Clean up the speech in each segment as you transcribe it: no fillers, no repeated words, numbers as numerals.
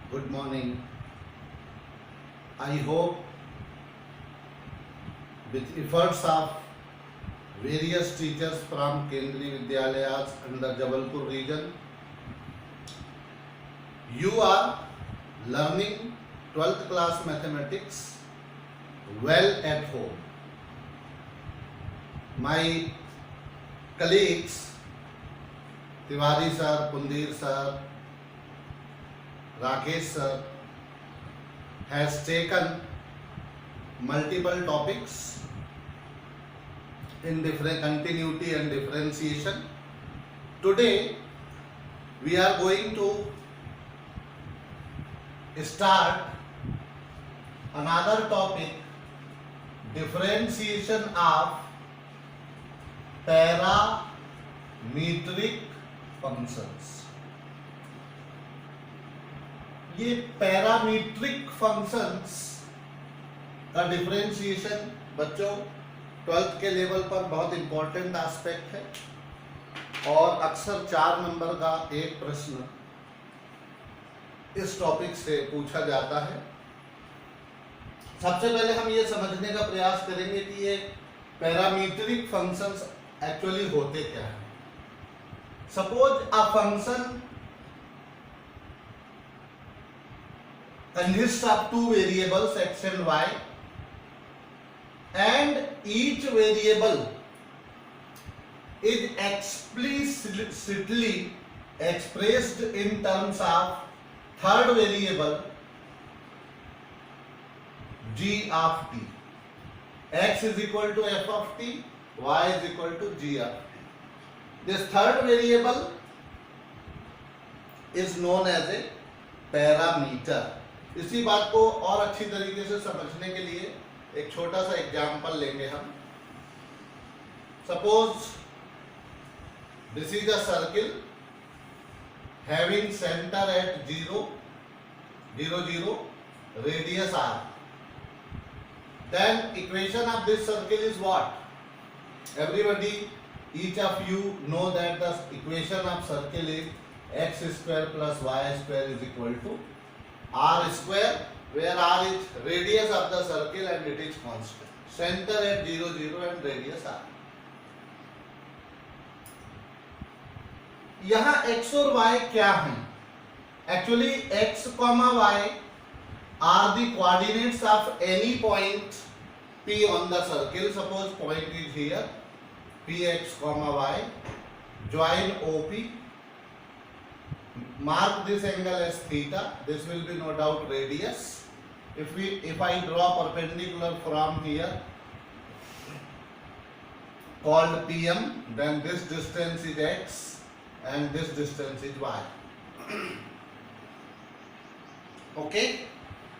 Good morning. I hope with efforts of various teachers from Kendriya Vidyalayas under Jabalpur region, you are learning 12th class mathematics well at home. My colleagues Tiwari sir, Pundir sir, Rakesh sir has taken multiple topics in different continuity and differentiation. Today we are going to start another topic, differentiation of parametric functions. ये parametric functions का differentiation बच्चों 12th के level पर बहुत important aspect है और अक्सर 4 number का एक प्रश्न इस टॉपिक से पूछा जाता है। सबसे पहले हम ये समझने का प्रयास करेंगे कि ये पैरामीट्रिक फंक्शंस एक्चुअली होते क्या हैं। Suppose a function consists of two variables x and y, and each variable is explicitly expressed in terms of third variable g of t. X is equal to f of t, y is equal to g of t. This third variable is known as a parameter. इसी बात को और अच्छी तरीके से समझने के लिए एक छोटा सा एग्जाम्पल लेंगे हम। Suppose this is a circle having centre at 0 0 0 radius r, then equation of this circle is what? Everybody, each of you know that the equation of circle is x square plus y square is equal to r square, where r is radius of the circle and it is constant. Center at 0 0 and radius r. यहाँ x और y क्या हैं? Actually x, y are the coordinates of any point P on the circle. Suppose point is here, px, y. Join OP. Mark this angle as theta. This will be no doubt radius. If I draw perpendicular from here called PM, then this distance is x and this distance is y. Okay.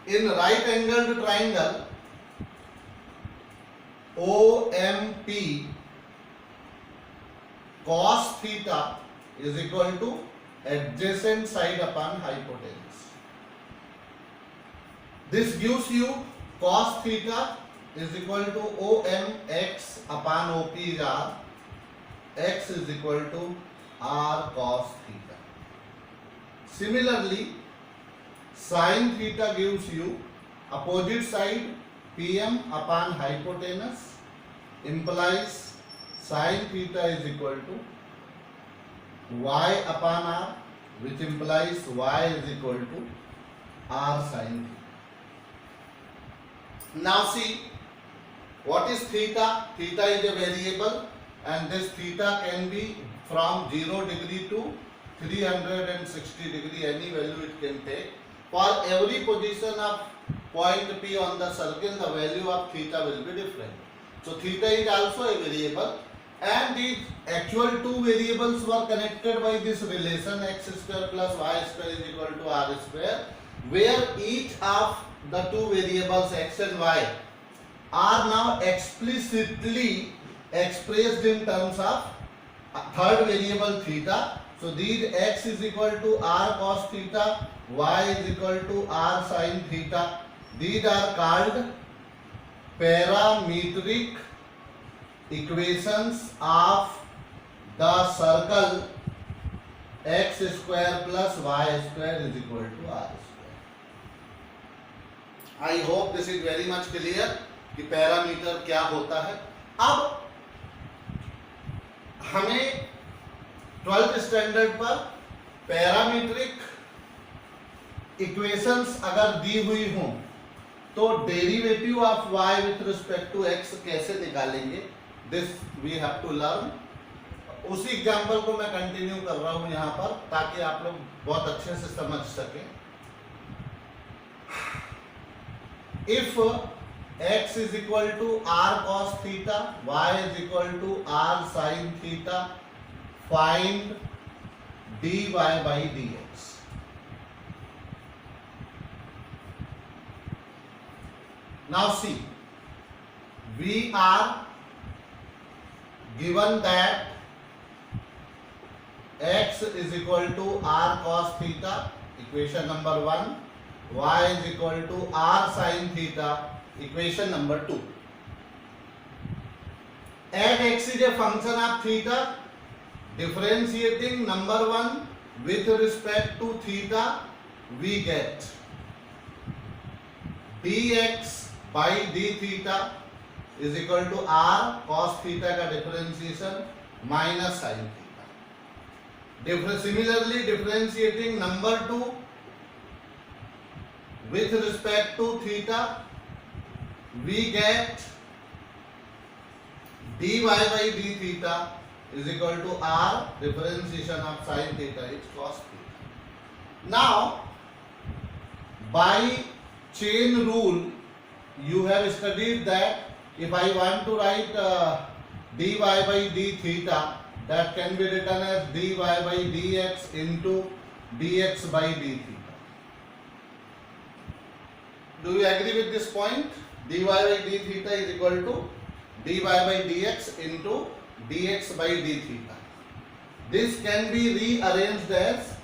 In right angled triangle OMP, cos theta is equal to adjacent side upon hypotenuse. This gives you cos theta is equal to OMX upon OP is R. X is equal to R cos theta. Similarly, sin theta gives you opposite side PM upon hypotenuse, implies sin theta is equal to y upon r, which implies y is equal to r sin theta. Now see, what is theta? Theta is a variable and this theta can be from 0 degree to 360 degree, any value it can take. For every position of point P on the circle, the value of theta will be different. So theta is also a variable, and the actual two variables were connected by this relation x square plus y square is equal to r square, where each of the two variables x and y are now explicitly expressed in terms of third variable theta. So these x is equal to r cos theta, y is equal to r sin theta. These are called parametric equations of the circle x square plus y square is equal to r square. I hope this is very much clear कि parameter क्या होता है। अब हमें 12th standard पर parametric equations अगर दी हुई हों तो derivative of y with respect to x कैसे निकालेंगे, this we have to learn. उसी एग्जांपल को मैं कंटिन्यू कर रहा हूं यहां पर ताकि आप लोग बहुत अच्छे से समझ सकें। If x is equal to r cos theta, y is equal to r sin theta, find dy by dx. Now see, we are given that x is equal to r cos theta, equation number 1, y is equal to r sin theta, equation number 2. And x is a function of theta, differentiating number 1 with respect to theta, we get dx by d theta is equal to r cos theta का differentiation minus sin theta. Similarly, differentiating number 2 with respect to theta, we get dy by d theta is equal to r differentiation of sin theta is cos theta. Now, by chain rule, you have studied that if I want to write dy by d theta, that can be written as dy by dx into dx by d theta. Do you agree with this point? Dy by d theta is equal to dy by dx into dx by d theta. This can be rearranged as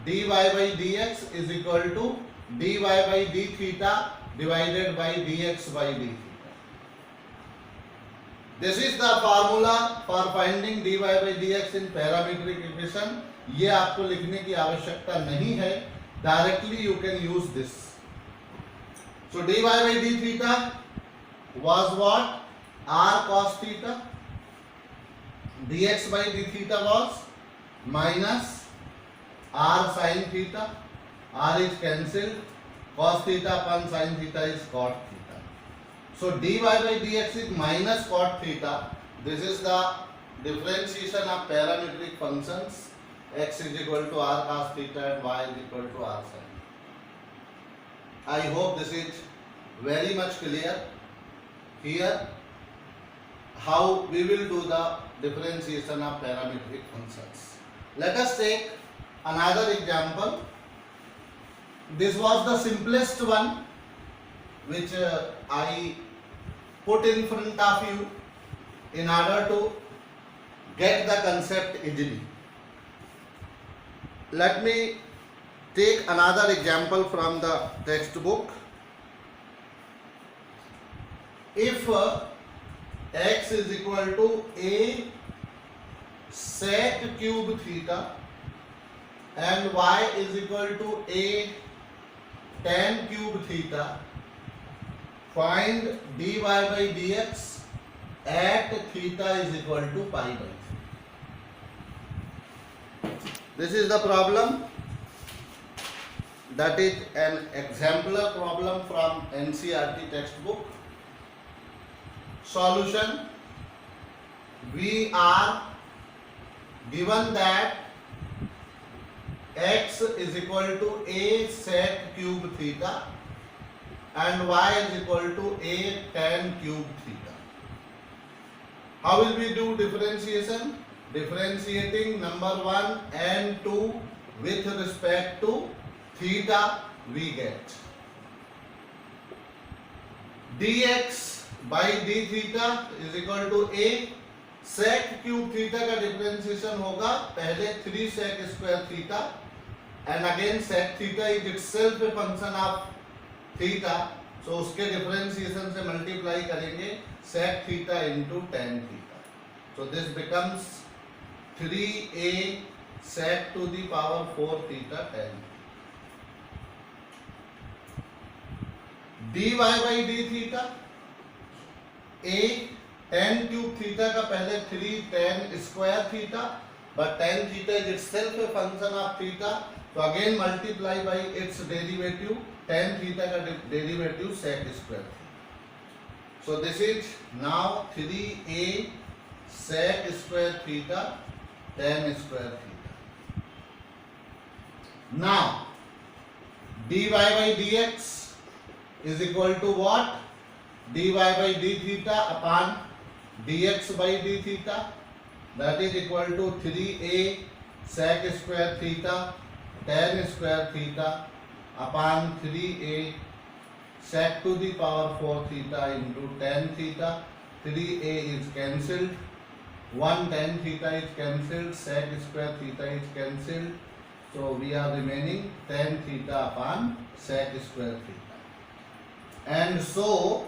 dy by dx is equal to dy by d theta divided by dx by d theta. This is the formula for finding dy by dx in parametric equation. ये आपको लिखने की आवश्यकता नहीं है, directly you can use this. So dy by d theta was what? R cos theta. Dx by d theta was minus r sin theta. R is cancelled. Cos theta upon sin theta is cot theta. So dy by dx is minus cot theta. This is the differentiation of parametric functions. X is equal to r cos theta and y is equal to r sin. I hope this is very much clear. Here, how we will do the differentiation of parametric functions. Let us take another example. This was the simplest one which I put in front of you in order to get the concept easily. Let me take another example from the textbook. If x is equal to a sec cube theta and y is equal to a tan cube theta, find dy by dx at theta is equal to pi by 3. This is the problem. That is an exemplar problem from NCERT textbook. Solution: we are given that x is equal to a sec cube theta and y is equal to a tan cube theta. How will we do differentiation? Differentiating number 1 and 2 with respect to theta, we get dx by d theta is equal to a sec cube theta का differentiation होगा पहले 3 sec square theta and again sec theta is itself a function of theta, so उसके differentiation से multiply करेंगे sec theta into tan theta. So this becomes 3a sec to the power 4 theta tan. dy by d theta a tan cube theta का पहले 3 tan square theta, but tan theta is itself a function of theta, so again multiply by its derivative, tan theta का derivative sec square. So this is now 3a sec square theta tan square theta. Now dy by dx is equal to what? dy by d theta upon dx by d theta, that is equal to 3a sec square theta tan square theta upon 3a sec to the power 4 theta into tan theta. 3a is cancelled, 1 tan theta is cancelled, sec square theta is cancelled, so we are remaining tan theta upon sec square theta. And so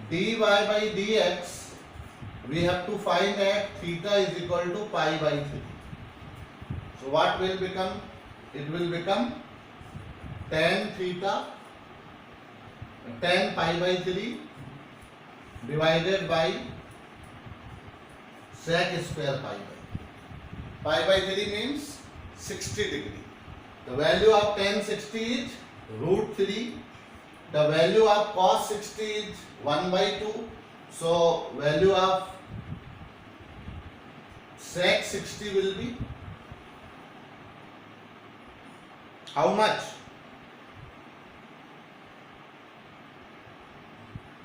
dy by dx, we have to find that theta is equal to pi by 3. So what will become? It will become tan theta, tan pi by 3 divided by sec square pi by. Pi by 3 means 60 degree. The value of tan 60 is root 3. The value of cos 60 is 1 by 2. So value of sec 60 will be how much?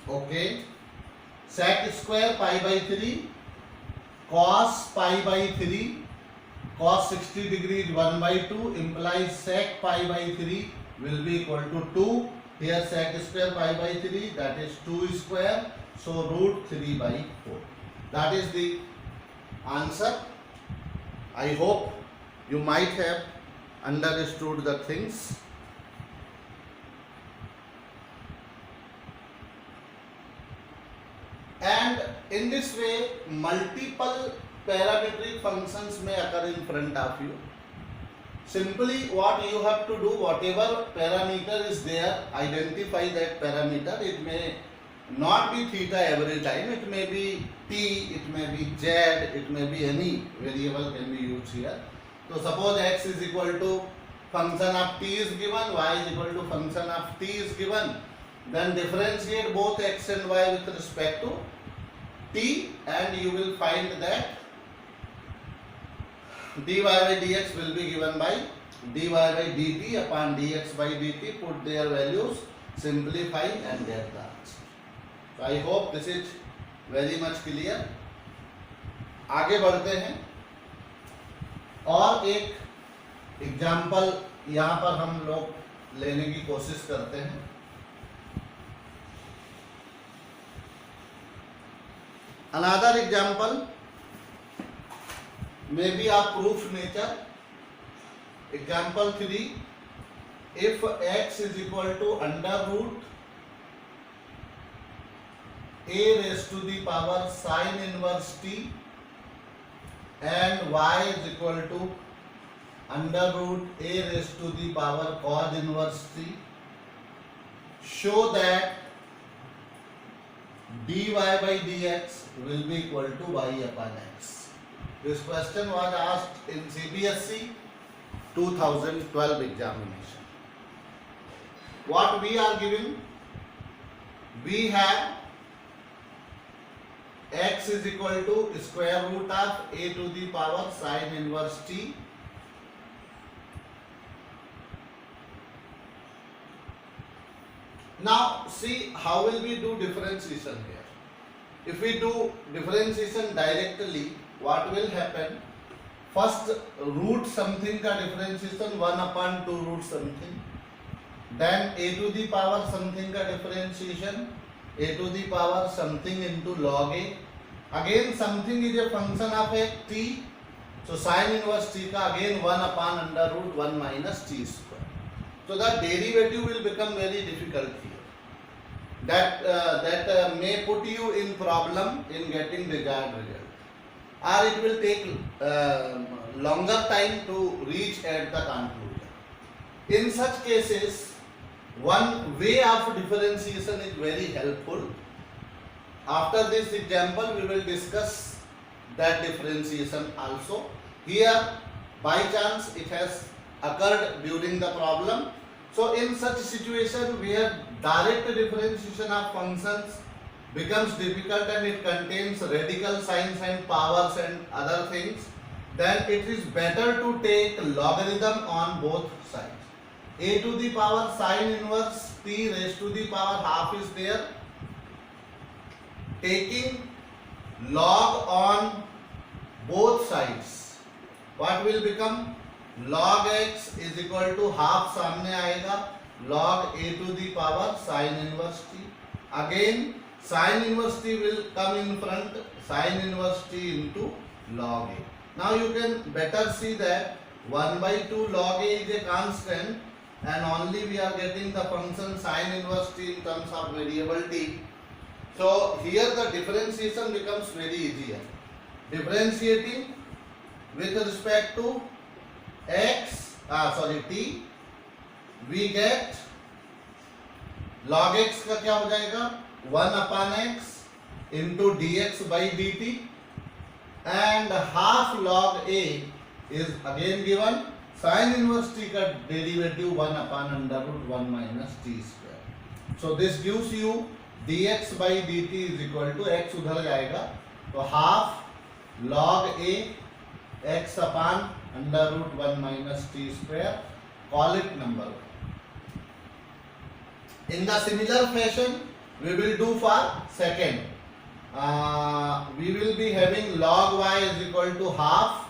Okay, sec square pi by 3, cos pi by 3, cos 60 degree is 1 by 2, implies sec pi by 3 will be equal to 2. Here sec square pi by 3, that is 2 square, so root 3 by 4. That is the answer. I hope you might have understood the things. And in this way, multiple parametric functions may occur in front of you. Simply what you have to do, whatever parameter is there, identify that parameter. It may not be theta every time, it may be t, it may be z, it may be any variable can be used here. So suppose x is equal to function of t is given, y is equal to function of t is given, then differentiate both x and y with respect to t, and you will find that dy by dx will be given by dy by dt upon dx by dt. Put their values, simplify and get the answer. So I hope this is very much clear. आगे बढ़ते हैं और एक example यहाँ पर हम लोग लेने की कोशिश करते हैं. Another example may be of proof nature. Example 3. If x is equal to under root a raised to the power sin inverse t and y is equal to under root a raised to the power cos inverse t, show that dy by dx will be equal to y upon x. This question was asked in CBSE 2012 examination. What we are giving? We have x is equal to square root of a to the power sin inverse t. Now see how will we do differentiation here. If we do differentiation directly, what will happen? First root something का differentiation 1 upon 2 root something, then a to the power something का differentiation a to the power something into log a. Again something is a function of a t, so sin inverse t का again 1 upon under root 1 minus t square. So the derivative will become very difficult here. That may put you in problem in getting desired result, or it will take longer time to reach at the conclusion. In such cases, one way of differentiation is very helpful. After this example, we will discuss that differentiation also. Here, by chance, it has occurred during the problem. So, in such situation, where direct differentiation of functions becomes difficult and it contains radical signs and powers and other things, then it is better to take logarithm on both sides. A to the power sine inverse t raised to the power half is there. Taking log on both sides, what will become? Log x is equal to half सामने आएगा log a to the power sine inverse t. Again sine inverse t will come in front, sine inverse t into log a. Now you can better see that 1 by 2 log a is a constant and only we are getting the function sine inverse t in terms of variable t. So here the differentiation becomes very easier. Differentiating with respect to t, we get log x का क्या हो जाएगा 1 upon x into dx by dt and half log a is again given sin inverse t का derivative 1 upon under root 1 minus t square. So this gives you dx by dt is equal to x उधर जाएगा तो half log a x upon under root 1 minus t square. Call it number 1. In the similar fashion, we will do for second. We will be having log y is equal to half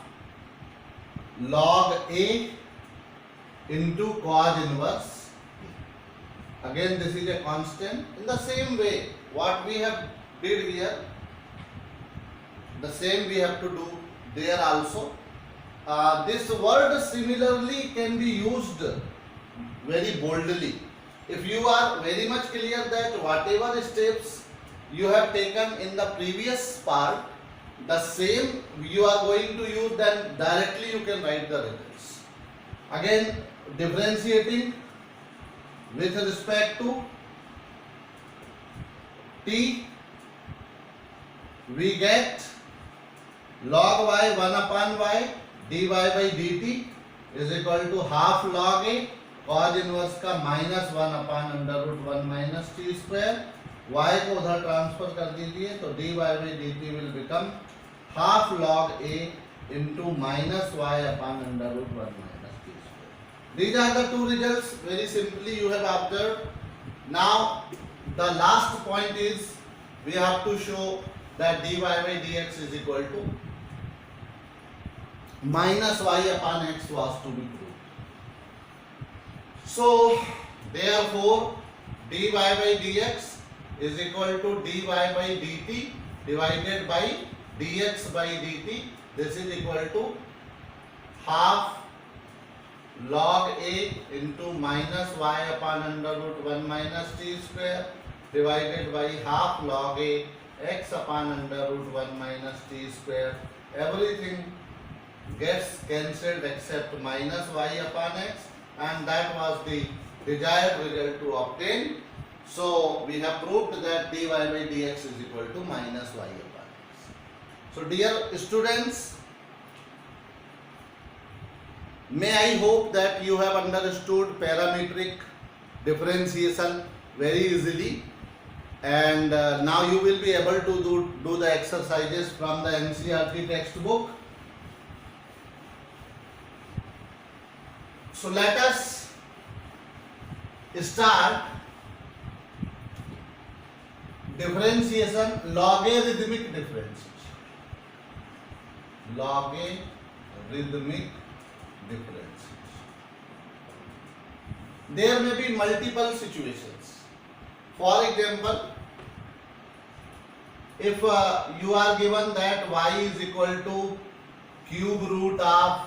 log a into cos inverse. Again, this is a constant. In the same way, what we have did here, the same we have to do there also. This word similarly can be used very boldly. If you are very much clear that whatever steps you have taken in the previous part, the same you are going to use, then directly you can write the results. Again, differentiating with respect to t, we get log y 1 upon y dy by dt is equal to half log a cos inverse का minus 1 upon under root 1 minus t square. Y को उधर transfer कर दीजिए तो dy by dt will become half log a into minus y upon under root 1 minus t square. These are the two results. Very simply you have observed. Now the last point is we have to show that dy by dx is equal to minus y upon x was to be proved. So therefore dy by dx is equal to dy by dt divided by dx by dt. This is equal to half log a into minus y upon under root 1 minus t square divided by half log a x upon under root 1 minus t square. Everything gets cancelled except minus y upon x, and that was the desired result to obtain. So we have proved that dy by dx is equal to minus y upon x. So dear students, may I hope that you have understood parametric differentiation very easily, and now you will be able to do the exercises from the NCERT textbook. So let us start differentiation, logarithmic differentiation. Logarithmic differentiation. There may be multiple situations. For example, if you are given that y is equal to cube root of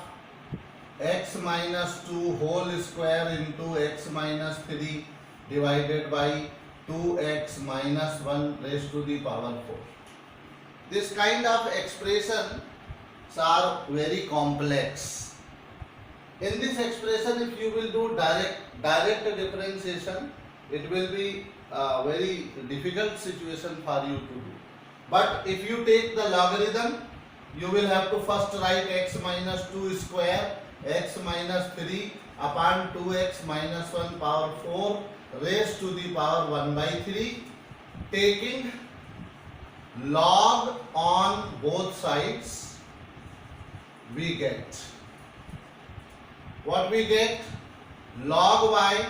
x minus 2 whole square into x minus 3 divided by 2x minus 1 raised to the power 4. This kind of expressions are very complex. In this expression, if you will do direct direct differentiation, it will be a very difficult situation for you to do. But if you take the logarithm, you will have to first write x minus 2 square x minus 3 upon 2x minus 1 power 4 raised to the power 1 by 3, taking log on both sides. We get what we get, log y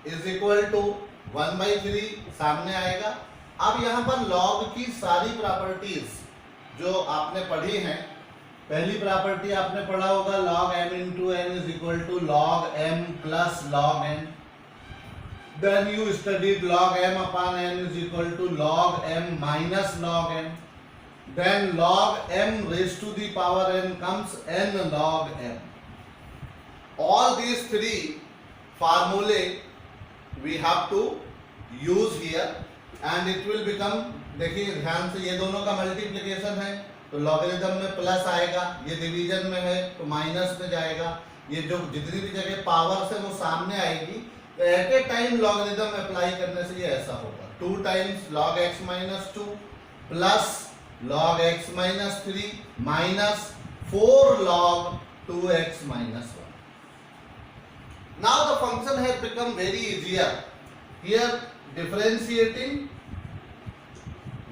is equal to 1 by 3 सामने आएगा. अब यहाँ पर log की सारी properties जो आपने पढ़ी हैं, पहली प्रॉपर्टी आपने पढ़ा होगा log m into n is equal to log m plus log n. Then you studied log m upon n is equal to log m minus log n. Then log m raised to the power n comes n log m. All these three formulae we have to use here and it will become, देखिए ध्यान से, ये दोनों का multiplication है तो logarithm में plus आएगा, ये डिवीजन में है तो माइनस में जाएगा. ये जो जितनी भी जगह पावर से वो सामने आएगी तो at a time logarithm apply करने से ये ऐसा होगा, 2 times log x minus 2 plus log x minus 3 minus 4 log 2x minus 1. Now the function has become very easier. Here differentiating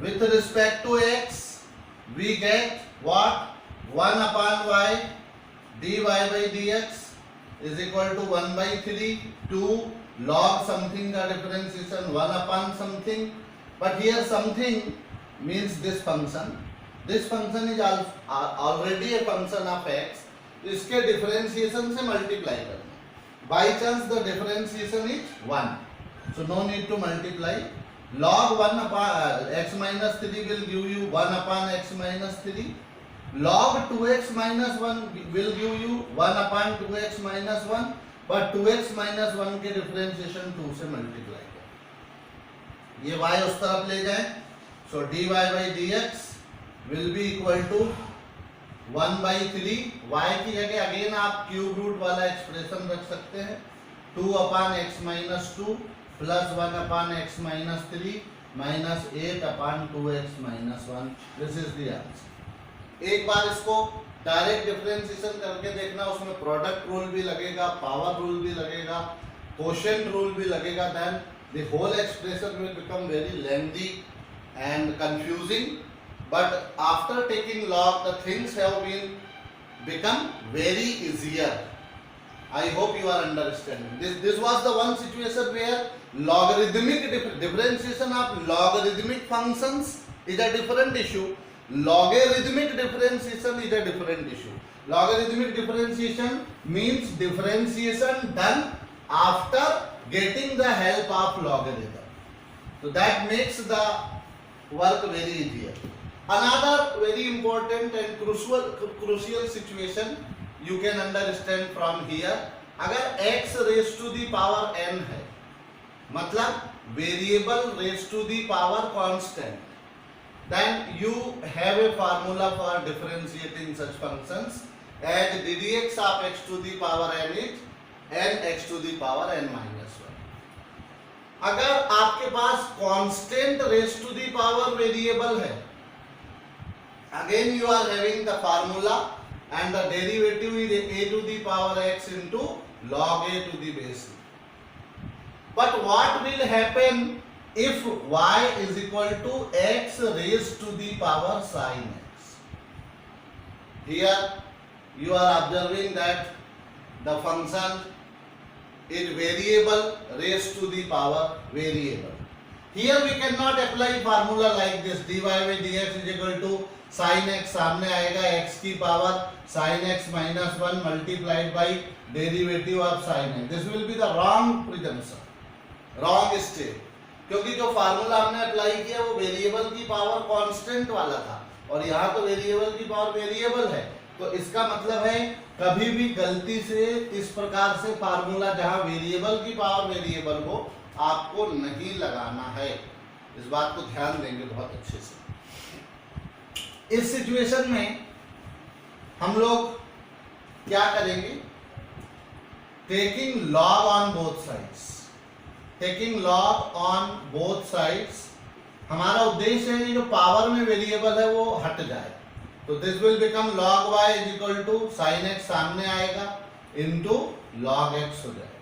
with respect to x, we get what? 1 upon y dy by dx is equal to 1 by 3 2 log something का differentiation 1 upon something. But here something means this function. This function is already a function of x. इसके differentiation से multiply करना. By chance the differentiation is 1, so no need to multiply. Log 1 upon x minus 3 will give you 1 upon x minus 3. Log 2x minus 1 will give you 1 upon 2x minus 1. But 2x minus 1 के differentiation 2 से multiply करें. ये y उस तरफ ले जाएं. So dy by dx will be equal to 1 by 3. y की जगह अगेन आप क्यूब रूट वाला एक्सप्रेशन रख सकते हैं. 2 upon x minus 2 plus 1 upon x minus 3 minus 8 upon 2x minus 1. This is the answer. एक बार इसको डायरेक्ट डिफरेंशिएशन करके देखना, उसमें प्रोडक्ट रूल भी लगेगा, पावर रूल भी लगेगा, कोशेंट रूल भी लगेगा. Then the whole expression will become very lengthy and confusing, but after taking log the things have been become very easier. I hope you are understanding. This was the one situation where logarithmic differentiation of logarithmic functions is a different issue. Logarithmic differentiation is a different issue. Logarithmic differentiation means differentiation done after getting the help of logarithm. So that makes the work very easier. Another very important and crucial situation you can understand from here. अगर x raised to the power n है, मतलब variable raised to the power constant, then you have a formula for differentiating such functions as ddx of x to the power n is n x to the power n minus 1. अगर आपके पास constant raise to the power variable है, again you are having the formula and the derivative is a to the power x into log a to the base. But what will happen if y is equal to x raised to the power sin x? Here you are observing that the function is variable raised to the power variable. Here we cannot apply formula like this. dy by dx is equal to sin x, सामने आएगा x की power sin x minus 1 multiplied by derivative of sin x. This will be the wrong presumption, wrong step. क्योंकि जो formula हमने apply किया वो variable की power constant वाला था और यहाँ तो वेरिएबल की पावर वेरिएबल है. तो इसका मतलब है कभी भी गलती से इस प्रकार से फार्मूला जहां वेरिएबल की पावर वेरिएबल हो आपको नहीं लगाना है. इस बात को ध्यान देंगे बहुत अच्छे से. इस सिचुएशन में हम लोग क्या करेंगे, taking log on both sides, taking log on both sides, हमारा उद्देश्य है जो पावर में वेरिएबल है वो हट जाए, तो this will become log y is equal to sine x सामने आएगा इनटू log x हो जाएगा.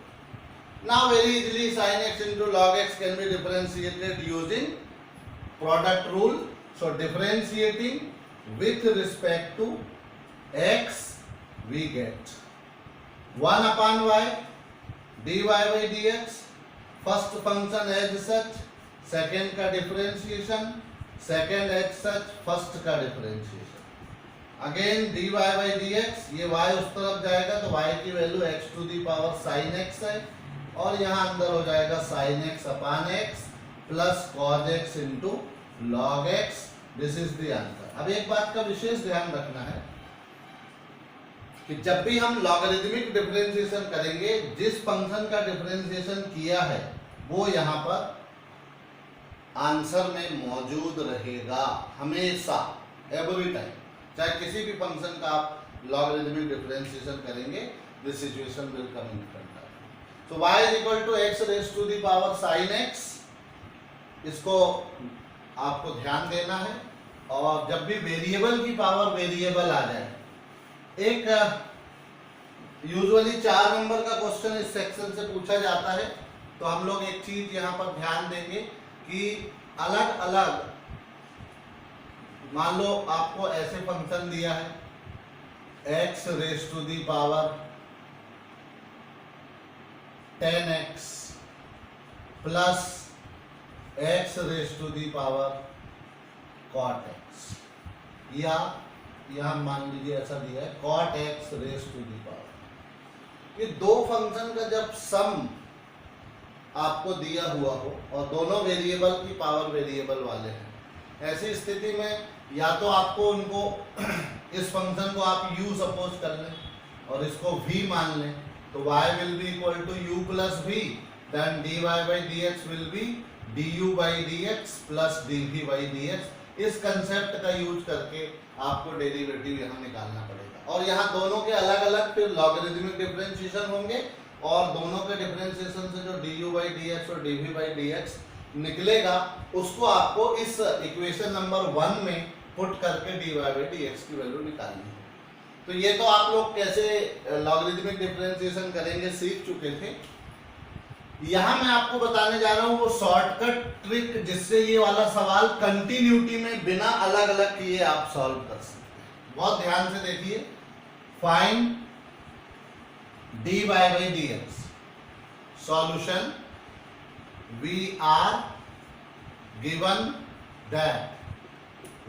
Now very easily sine x into log x can be differentiated using product rule. So differentiating with respect to x we get 1 upon y dy by dx, first function as such, second का differentiation, second as such, first का differentiation. Again dy by dx, ये y उस तरफ जाएगा तो y की value x to the power sine x है, और यहाँ अंदर हो जाएगा sine x upon x plus cos x into log x. This is the answer. अब एक बात का विशेष ध्यान रखना है कि जब भी हम लॉगरिथमिक डिफरेंशिएशन करेंगे, जिस फंक्शन का डिफरेंशिएशन किया है वो यहाँ पर आंसर में मौजूद रहेगा हमेशा, एवरी टाइम. चाहे किसी भी फंक्शन का आप लॉगरिथमिक डिफरेंशिएशन करेंगे, this situation will come in front of. So y is equal to x raise to the power sine x, इसको आपको ध्यान देना है. और जब भी वेरिएबल की पावर वेरिएबल आ जाए, एक यूजुअली 4 नंबर का क्वेश्चन इस सेक्शन से पूछा जाता है, तो हम लोग एक चीज यहाँ पर ध्यान देंगे कि अलग अलग, मान लो आपको ऐसे फंक्शन दिया है x raise to the power 10x plus x raise to the power cot x, या यहां मान लीजिए ऐसा दिया है cot x raise to the power. ये दो फंक्शन का जब सम आपको दिया हुआ हो और दोनों वेरिएबल की पावर वेरिएबल वाले हैं, ऐसी स्थिति में या तो आपको उनको इस फंक्शन को आप u सपोज कर लें और इसको v मान लें, तो y will be equal to u plus v, then dy by dx will be du by dx plus dv by dx. इस कंसेप्ट का यूज करके आपको डेरिवेटिव यहाँ निकालना पड़ेगा, और यहाँ दोनों के अलग अलग फिर लॉगरिथमिक डिफरेंशिएशन होंगे, और दोनों के डिफरेंशिएशन से जो du बाई dx और dv बाई dx निकलेगा, उसको आपको इस इक्वेशन नंबर 1 में पुट करके dy बाई dx की वैल्यू निकालनी है. तो ये तो आप लोग कैसे लॉगरिथमिक डिफरेंशिएशन करेंगे सीख चुके थे. यहाँ मैं आपको बताने जा रहा हूँ वो शॉर्टकट ट्रिक, जिससे ये वाला सवाल कंटिन्यूटी में बिना अलग अलग किए आप सॉल्व कर सकते हैं. बहुत ध्यान से देखिए. Find dy by dx, solution we are given that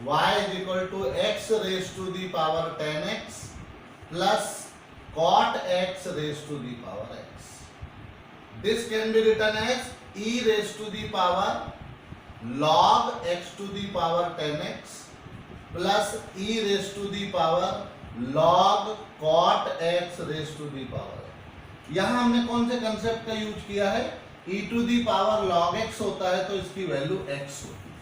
y is equal to x raised to the power 10x plus cot x raised to the power x. This can be written as e raised to the power log x to the power 10x plus e raised to the power log cot x raised to the power x. यहाँ हमने कौन से concept का use किया है? e to the power log x होता है तो इसकी वैल्यू x होती है.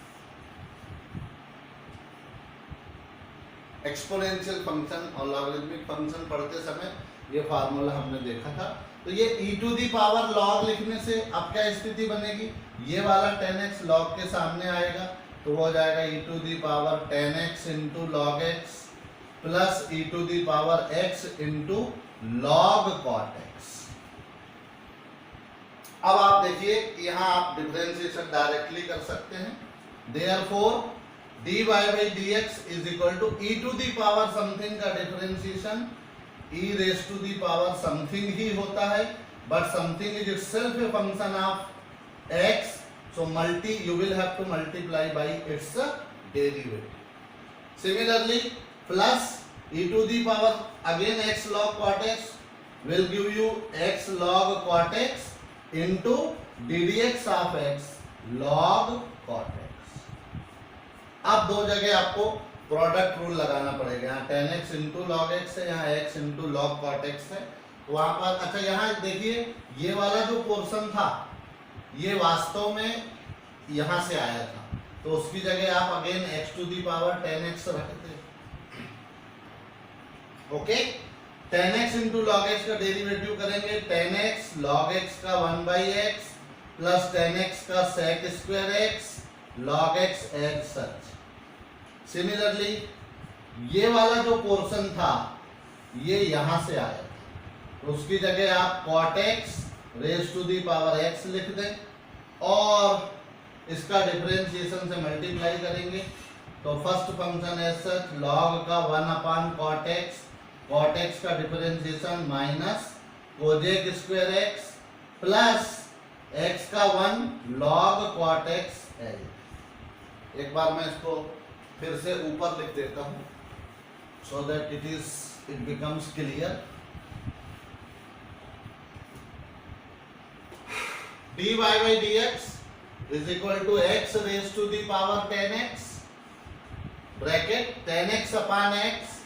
एक्सपोनेंशियल फंक्शन और लॉगरिथमिक फंक्शन पढ़ते समय ये फार्मूला हमने देखा था. तो ये e to the power log लिखने से अब क्या स्थिति बनेगी? ये वाला 10x log के सामने आएगा तो वो हो जाएगा e to the power 10x into log x plus e to the power x into log cot x. अब आप देखिए यहाँ आप डिफरेंशिएशन डायरेक्टली कर सकते हैं. Therefore dy by dx is equal to e to the power something का differentiation e raise to the power something ही होता है, but something is itself a function of x, so multi you will have to multiply by its derivative. Similarly plus e to the power again x log cot x will give you x log cot x into ddx of x log cot x. अब दो जगह आपको product rule लगाना पड़ेगा. यहाँ 10x into log x है, यहाँ x into log cot x है. तो वहां पर अच्छा यहाँ देखिए ये वाला जो पोर्शन था ये वास्तव में यहाँ से आया था, तो उसकी जगह आप again x to the power 10x रखते. Okay, 10x into log x का डेरिवेटिव करेंगे, 10x लॉग एक्स का 1/x प्लस 10x का sec square x log x as such. Similarly ये वाला जो पोर्शन था ये यहां से आया था, तो उसकी जगह आप cot x raise to the power x लिख दें और इसका डिफरेंशिएशन से मल्टीप्लाई करेंगे। तो first function as such log का 1/cot x का differentiation minus cosec square x plus x का 1 log cot x है। एक बार मैं इसको फिर से ऊपर लिख देता हूं so that it becomes clear. dy by dx is equal to x raised to the power 10x bracket 10x upon x,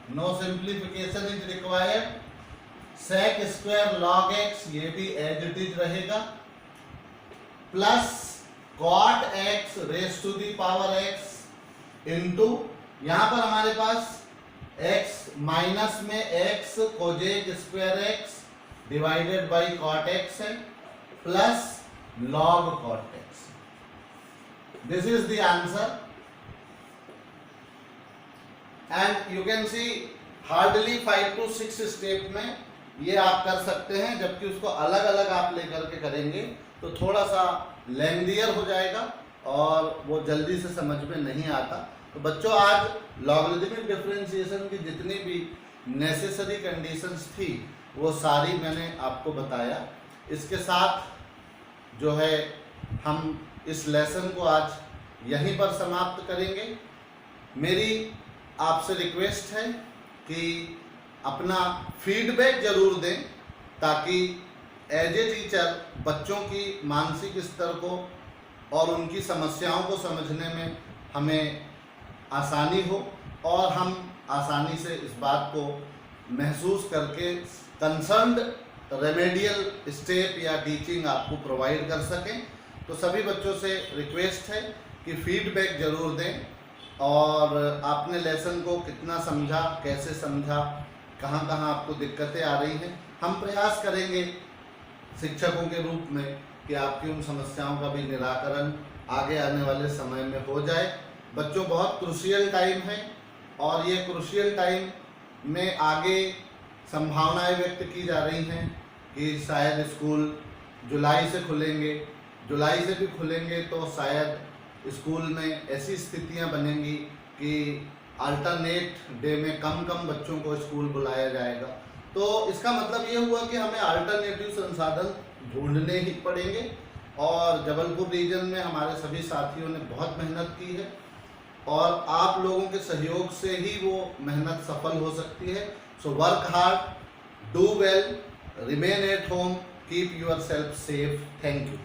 no simplification is required, sec square log x ये भी एज इट इज रहेगा plus cot x raised to the power x into यहां पर हमारे पास x minus में x Kozak square x divided by cot x है plus log cot x। This is the answer and you can see hardly 5 to 6 step में ये आप कर सकते हैं, जबकि उसको अलग अलग आप लेकर के करेंगे तो थोड़ा सा लेंदियर हो जाएगा और वो जल्दी से समझ में नहीं आता। तो बच्चों आज लॉगरिथमिक डिफरेंशिएशन की जितनी भी नेसेसरी कंडीशंस थी वो सारी मैंने आपको बताया। इसके साथ जो है हम इस लेसन को आज यहीं पर समाप्त करेंगे। मेरी आपसे रिक्वेस्ट है कि अपना फीडबैक जरूर दें ताकि एज ए टीचर बच्चों की मानसिक स्तर को और उनकी समस्याओं को समझने में हमें आसानी हो और हम आसानी से इस बात को महसूस करके कंसर्न्ड रेमेडियल स्टेप या टीचिंग आपको प्रोवाइड कर सकें। तो सभी बच्चों से रिक्वेस्ट है कि फीडबैक जरूर दें और आपने लेसन को कितना समझा, कैसे समझा, कहाँ कहाँ आपको दिक्कतें आ रही हैं। हम प्रयास करेंगे शिक्षकों के रूप में कि आपकी उन समस्याओं का भी निराकरण आगे आने वाले समय में हो जाए। बच्चों बहुत क्रूशियल टाइम है और ये क्रूशियल टाइम में आगे संभावनाएं व्यक्त की जा रही हैं कि शायद स्कूल जुलाई से खुलेंगे, जुलाई से भी खुलेंगे तो शायद स्कूल में ऐसी स्थितियां बनेंगी कि अल्टरनेट डे में कम बच्चों को स्कूल बुलाया जाएगा। तो इसका मतलब ये हुआ कि हमें अल्टरनेटिव संसाधन ढूंढने ही पड़ेंगे और जबलपुर रीजन में हमारे सभी साथियों ने बहुत मेहनत की है और आप लोगों के सहयोग से ही वो मेहनत सफल हो सकती है। So work hard, do well, remain at home, keep yourself safe. Thank you.